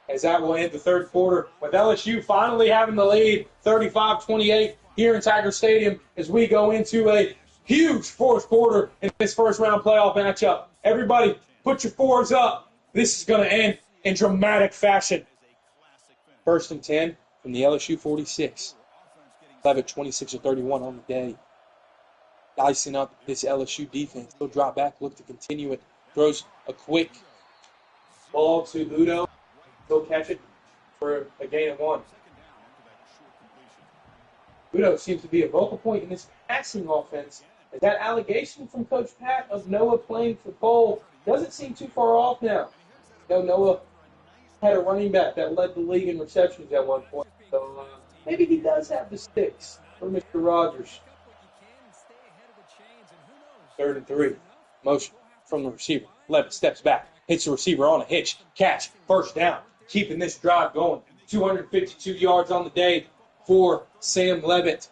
as that will end the 3rd quarter with LSU finally having the lead, 35-28. here in Tiger Stadium as we go into a huge fourth quarter in this first round playoff matchup. Everybody, put your fours up. This is going to end in dramatic fashion. 1st and 10 from the LSU 46. Levitt 26 of 31 on the day. Dicing up this LSU defense. He'll drop back, look to continue it. Throws a quick ball to Udo. He'll catch it for a gain of 1. Udo seems to be a vocal point in this passing offense. As that allegation from Coach Pat of Noah playing for Cole doesn't seem too far off now. You know, Noah had a running back that led the league in receptions at one point. So maybe he does have the sticks for Mr. Rogers. 3rd and 3. Motion from the receiver. Levitt steps back. Hits the receiver on a hitch. Catch. First down. Keeping this drive going. 252 yards on the day for Sam Levitt.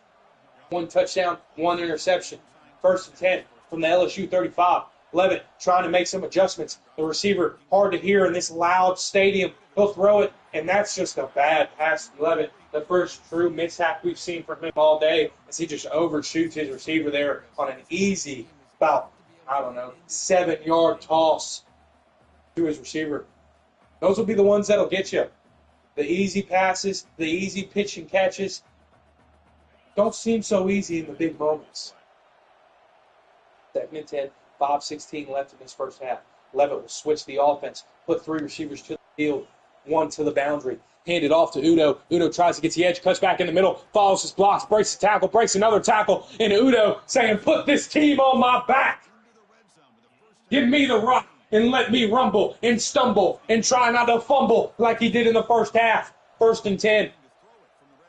1 touchdown, 1 interception. 1st and 10 from the LSU 35. Levitt trying to make some adjustments. The receiver hard to hear in this loud stadium. He'll throw it, and that's just a bad pass from Levitt. The first true mishap we've seen from him all day as he just overshoots his receiver there on an easy, about, 7-yard toss to his receiver. Those will be the ones that'll get you. The easy passes, the easy pitch and catches don't seem so easy in the big moments. 2nd and 10, 5:16 left in this first half. Levitt will switch the offense, put 3 receivers to the field, 1 to the boundary. Hand it off to Udo. Udo tries to get the edge, cuts back in the middle, follows his blocks, breaks the tackle, breaks another tackle, and Udo saying, put this team on my back. Give me the rock and let me rumble and stumble and try not to fumble like he did in the first half. 1st and 10.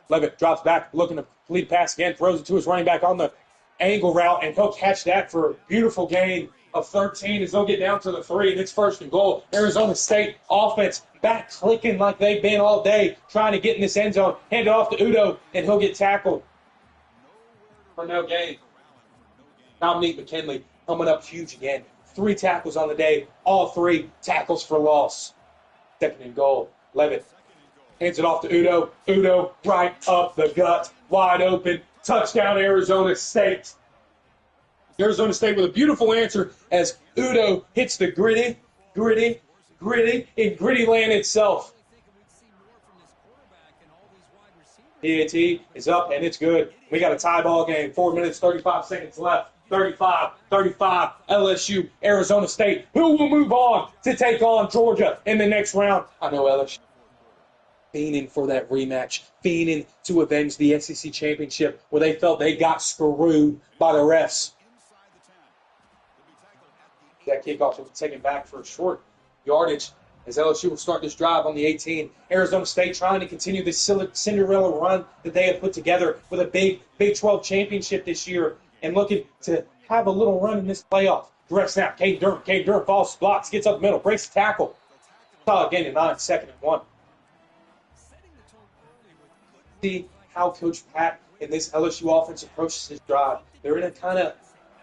Levitt drops back, looking to complete pass again, throws it to his running back on the angle route, and he'll catch that for a beautiful gain of 13 as they'll get down to the 3, and it's 1st and goal. Arizona State offense back clicking like they've been all day, trying to get in this end zone. Hand it off to Udo, and he'll get tackled for no gain. Dominique McKinley coming up huge again. 3 tackles on the day, all 3 tackles for loss. 2nd and goal. Levitt hands it off to Udo. Udo right up the gut, wide open. Touchdown, Arizona State. Arizona State with a beautiful answer as Udo hits the gritty in gritty land itself. PAT is up, and it's good. We got a tie ball game. 4 minutes, 35 seconds left. 35, LSU, Arizona State. Who will move on to take on Georgia in the next round? I know LSU. Fiending for that rematch, fiending to avenge the SEC championship where they felt they got screwed by the refs. That kickoff will be taken back for a short yardage as LSU will start this drive on the 18. Arizona State trying to continue this Cinderella run that they have put together with a big Big 12 championship this year and looking to have a little run in this playoff. Direct snap, Caden Durham. Caden Durham falls, blocks, gets up the middle, breaks the tackle. Solid gain of 9, 2nd and 1. See how Coach Pat and this LSU offense approaches his drive. They're in a kind of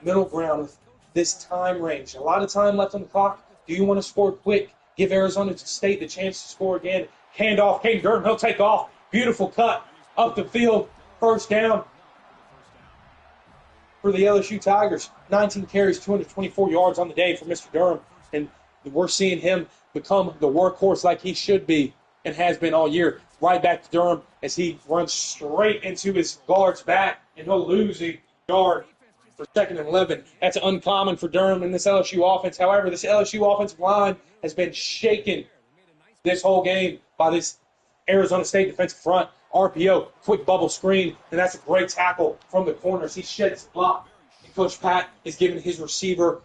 middle ground with this time range. A lot of time left on the clock. Do you want to score quick? Give Arizona State the chance to score again. Hand off, Caden Durham. He'll take off. Beautiful cut up the field. 1st down for the LSU Tigers. 19 carries, 224 yards on the day for Mr. Durham. And we're seeing him become the workhorse like he should be and has been all year. Right back to Durham as he runs straight into his guard's back, and he'll lose a yard for 2nd and 11. That's uncommon for Durham in this LSU offense. However, this LSU offensive line has been shaken this whole game by this Arizona State defensive front. RPO, quick bubble screen, and that's a great tackle from the corners. He sheds the block. And Coach Pat is giving his receiver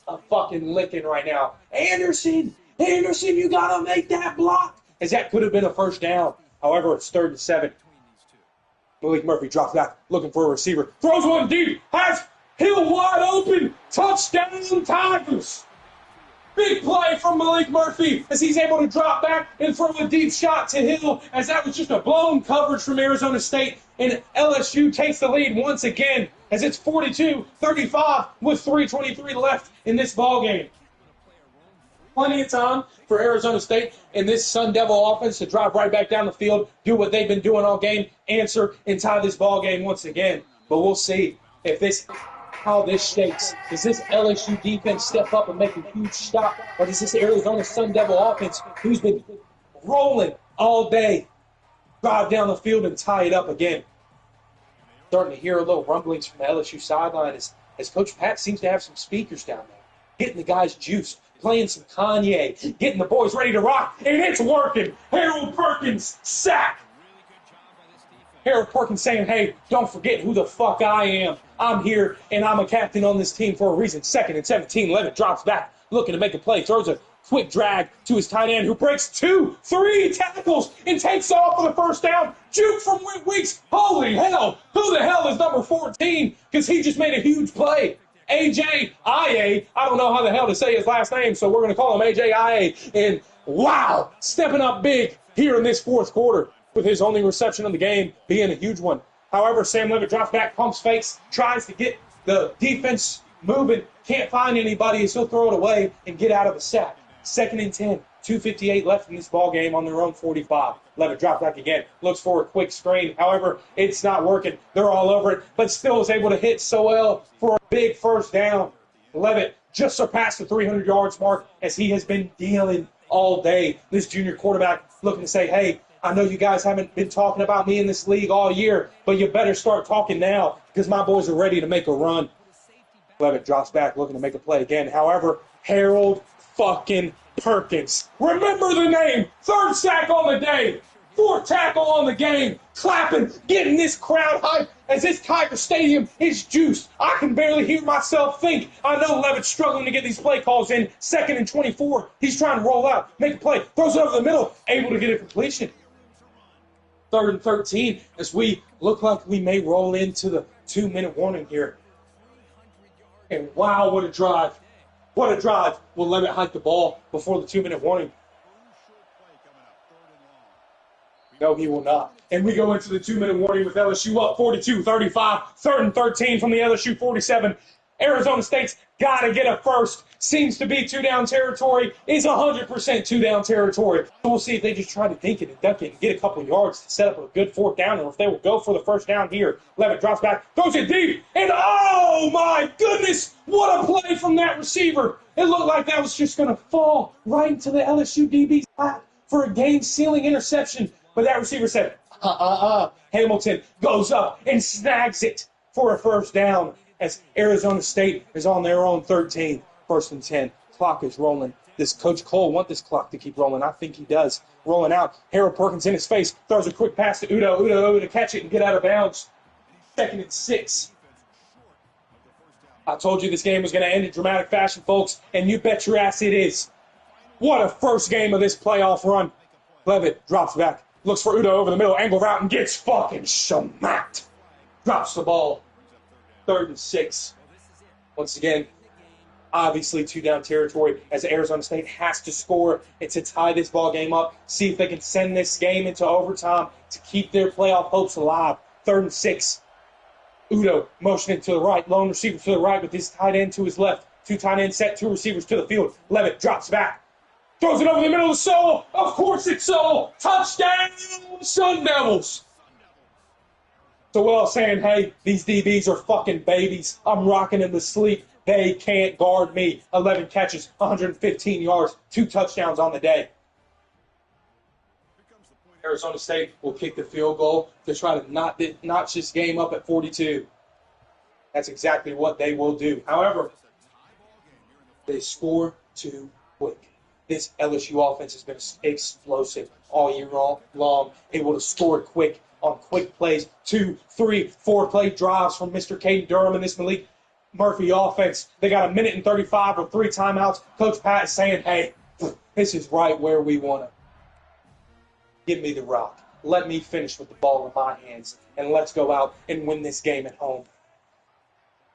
a fucking licking right now. Anderson, you got to make that block. As that could have been a 1st down. However, it's 3rd and 7. Malik Murphy drops back, looking for a receiver. Throws one deep. Has Hill wide open. Touchdown, Tigers. Big play from Malik Murphy as he's able to drop back and throw a deep shot to Hill as that was just a blown coverage from Arizona State. And LSU takes the lead once again as it's 42-35 with 3:23 left in this ballgame. Plenty of time for Arizona State and this Sun Devil offense to drive right back down the field, do what they've been doing all game, answer, and tie this ball game once again. But we'll see if how this shakes. Does this LSU defense step up and make a huge stop, or does this Arizona Sun Devil offense, who's been rolling all day, drive down the field and tie it up again? Starting to hear a little rumblings from the LSU sideline as Coach Pat seems to have some speakers down there, getting the guys juice, playing some Kanye, getting the boys ready to rock, and it's working. Harold Perkins, sack. Harold Perkins saying, hey, don't forget who the fuck I am. I'm here, and I'm a captain on this team for a reason. 2nd and 17, Levitt drops back, looking to make a play, throws a quick drag to his tight end, who breaks 2-3 tackles and takes off for the first down. Juke from Weeks. Holy hell. Who the hell is number 14? Because he just made a huge play. AJ Ia. I don't know how the hell to say his last name, so we're going to call him AJ Ia. And wow, stepping up big here in this fourth quarter with his only reception of the game being a huge one. However, Sam Levitt drops back, pumps fakes, tries to get the defense moving, can't find anybody, so he'll throw it away and get out of the sack. 2nd and 10, 2:58 left in this ball game on their own 45. Levitt drops back again, looks for a quick screen. However, it's not working. They're all over it, but still is able to hit so well for a big first down. Levitt just surpassed the 300 yards mark as he has been dealing all day. This junior quarterback looking to say, hey, I know you guys haven't been talking about me in this league all year, but you better start talking now because my boys are ready to make a run. Levitt drops back looking to make a play again. However, Harold fucking Perkins. Remember the name. 3rd sack on the day. 4th tackle on the game. Clapping, getting this crowd hyped as this Tiger Stadium is juiced. I can barely hear myself think. I know Levitt's struggling to get these play calls in. 2nd and 24. He's trying to roll out, make a play, throws it over the middle, able to get a completion. 3rd and 13 as we look like we may roll into the 2-minute warning here. And wow, what a drive. What a drive. Will Levitt hike the ball before the 2-minute warning? No, he will not. And we go into the 2-minute warning with LSU up 42-35. 3rd and 13 from the LSU 47. Arizona State's got to get a first. Seems to be 2-down territory. Is 100% 2-down territory. We'll see if they just try to dink it and dunk it and get a couple of yards to set up a good 4th down, or if they will go for the first down here. Levitt drops back, throws it deep, and oh my goodness, what a play from that receiver. It looked like that was just going to fall right into the LSU DB's lap for a game-sealing interception. But that receiver said, Hamilton goes up and snags it for a first down as Arizona State is on their own 13. 1st and 10. Clock is rolling. Does Coach Cole want this clock to keep rolling? I think he does. Rolling out. Harold Perkins in his face. Throws a quick pass to Udo. Udo to catch it and get out of bounds. 2nd and 6. I told you this game was going to end in dramatic fashion, folks, and you bet your ass it is. What a first game of this playoff run. Levitt drops back. Looks for Udo over the middle. Angle route and gets fucking smacked. Drops the ball. 3rd and 6. Once again, obviously 2-down territory as Arizona State has to score and to tie this ball game up, see if they can send this game into overtime to keep their playoff hopes alive. 3rd and 6. Udo motioning to the right, lone receiver to the right with his tight end to his left. 2 tight ends set, 2 receivers to the field. Levitt drops back. Throws it over the middle of the Soul. Of course it's Soul. Touchdown, Sun Devils. So well saying, hey, these DBs are fucking babies. I'm rocking them to sleep. They can't guard me. 11 catches, 115 yards, 2 touchdowns on the day. Arizona State will kick the field goal to try to notch this game up at 42. That's exactly what they will do. However, they score too quick. This LSU offense has been explosive all year long, able to score quick on quick plays. 2, 3, 4 play drives from Mr. Caden Durham and this Malik Murphy offense. They got 1 minute and 35 with 3 timeouts. Coach Pat is saying, hey, this is right where we want to. Give me the rock. Let me finish with the ball in my hands, and let's go out and win this game at home.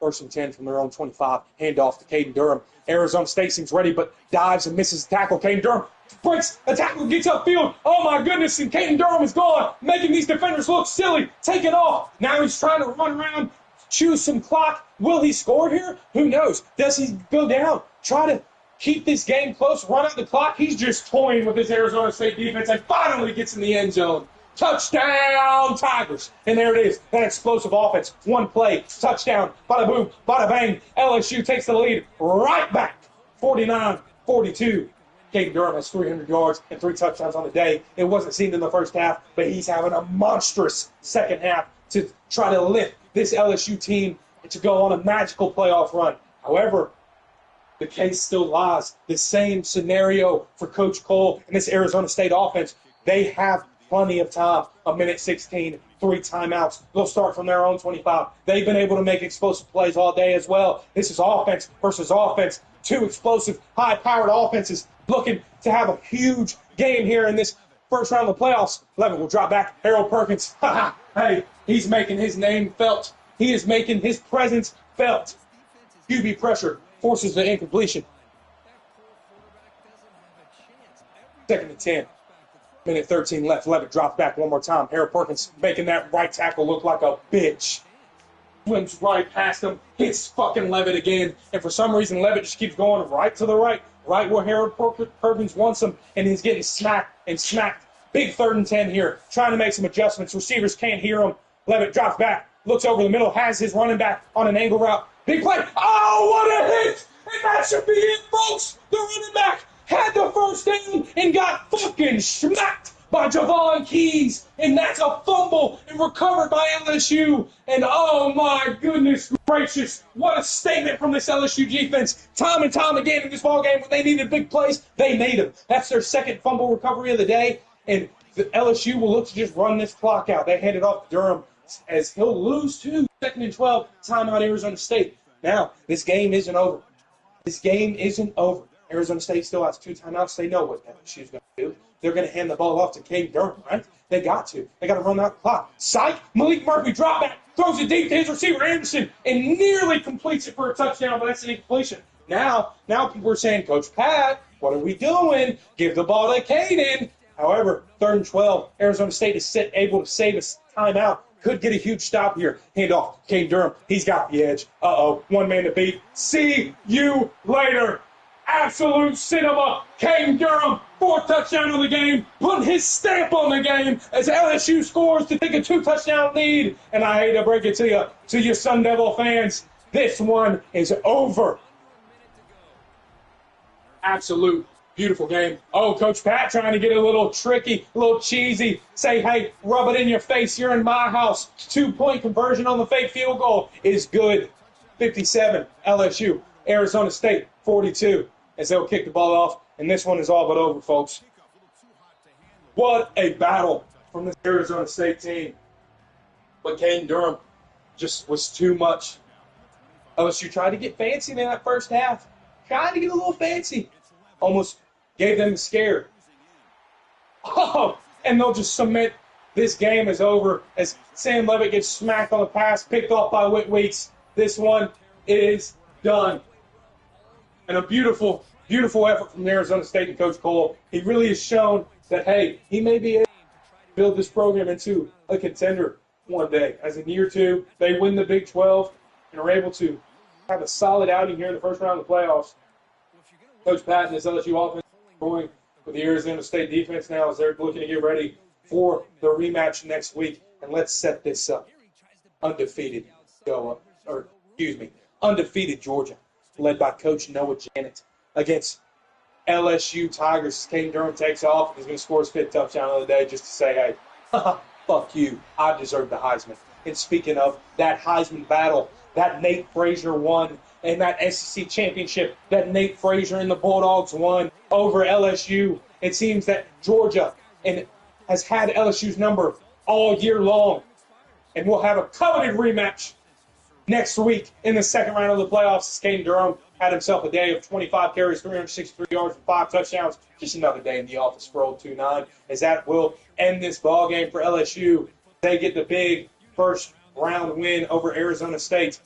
1st and 10 from their own 25. Handoff to Caden Durham. Arizona State seems ready, but dives and misses the tackle. Caden Durham breaks a tackle, gets upfield. Oh my goodness, and Caden Durham is gone, making these defenders look silly. Take it off. Now he's trying to run around, choose some clock. Will he score here? Who knows? Does he go down? Try to keep this game close, run out the clock. He's just toying with this Arizona State defense and finally gets in the end zone. Touchdown, Tigers. And there it is, that explosive offense. One play, touchdown, bada boom, bada bang. LSU takes the lead right back, 49-42. Caden Durham has 300 yards and 3 touchdowns on the day. It wasn't seen in the first half, but he's having a monstrous second half to try to lift this LSU team and to go on a magical playoff run. However, the case still lies. The same scenario for Coach Cole and this Arizona State offense. They have plenty of time. A minute 16, 3 timeouts. They'll start from their own 25. They've been able to make explosive plays all day as well. This is offense versus offense. 2 explosive, high-powered offenses looking to have a huge game here in this first round of the playoffs. Levin will drop back. Harold Perkins. Hey, he's making his name felt. He is making his presence felt. QB pressure forces the incompletion. Second and 10. Minute 13 left. Levitt drops back one more time. Harold Perkins making that right tackle look like a bitch. Swims right past him. Hits fucking Levitt again. And for some reason, Levitt just keeps going right to the right. Right where Harold Perkins wants him. And he's getting smacked and smacked. Big 3rd and 10 here. Trying to make some adjustments. Receivers can't hear him. Levitt drops back. Looks over the middle. Has his running back on an angle route. Big play. Oh, what a hit! And that should be it, folks. The running back had the first down and got fucking smacked by Javon Keys. And that's a fumble and recovered by LSU. And oh my goodness gracious, what a statement from this LSU defense. Time and time again in this ballgame when they needed big plays, they made them. That's their second fumble recovery of the day. And the LSU will look to just run this clock out. They hand it off to Durham as he'll lose 2. 2nd and 12, timeout Arizona State. Now, this game isn't over. This game isn't over. Arizona State still has 2 timeouts. They know what LSU's going to do. They're going to hand the ball off to Caden Durham, right? They got to. They got to run out the clock. Psych! Malik Murphy drop back, throws it deep to his receiver Anderson, and nearly completes it for a touchdown, but that's an incompletion. Now people are saying, Coach Pat, what are we doing? Give the ball to Caden. However, 3rd and 12, Arizona State is able to save a timeout. Could get a huge stop here. Hand off, Caden Durham. He's got the edge. One man to beat. See you later. Absolute cinema. Caden Durham, 4th touchdown of the game, putting his stamp on the game as LSU scores to take a 2-touchdown lead. And I hate to break it to you Sun Devil fans, this one is over. Absolute beautiful game. Oh, Coach Pat trying to get a little tricky, a little cheesy. Say, hey, rub it in your face. You're in my house. 2-point conversion on the fake field goal is good. 57, LSU. Arizona State, 42, as they'll kick the ball off. And this one is all but over, folks. What a battle from this Arizona State team. But Caden Durham just was too much. LSU tried to get fancy in that first half. Tried to get a little fancy. Almost gave them a scare. Oh, and they'll just cement this game is over as Sam Levitt gets smacked on the pass, picked off by Whit Weeks. This one is done. And a beautiful, beautiful effort from Arizona State and Coach Cole. He really has shown that, hey, he may be able to build this program into a contender one day. As in year 2, they win the Big 12 and are able to have a solid outing here in the first round of the playoffs. Coach Pat and his LSU offense going with the Arizona State defense now as they're looking to get ready for the rematch next week. And let's set this up. Undefeated Georgia, led by Coach Noah Janet, against LSU Tigers. Caden Durham takes off and he's going to score his 5th touchdown of the day just to say, hey, fuck you. I deserve the Heisman. And speaking of that Heisman battle, that Nate Frazier won, and that SEC championship that Nate Frazier and the Bulldogs won over LSU. It seems that Georgia has had LSU's number all year long. And we'll have a coveted rematch next week in the second round of the playoffs. Caden Durham had himself a day of 25 carries, 363 yards, and 5 touchdowns. Just another day in the office for old 2-9, as that will end this ball game for LSU. They get the big first round win over Arizona State.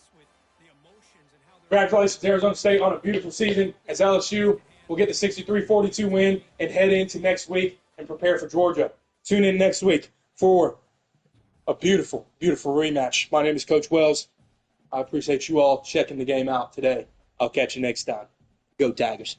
Congratulations, Arizona State, on a beautiful season as LSU will get the 63-42 win and head into next week and prepare for Georgia. Tune in next week for a beautiful, beautiful rematch. My name is Coach Wells. I appreciate you all checking the game out today. I'll catch you next time. Go Tigers.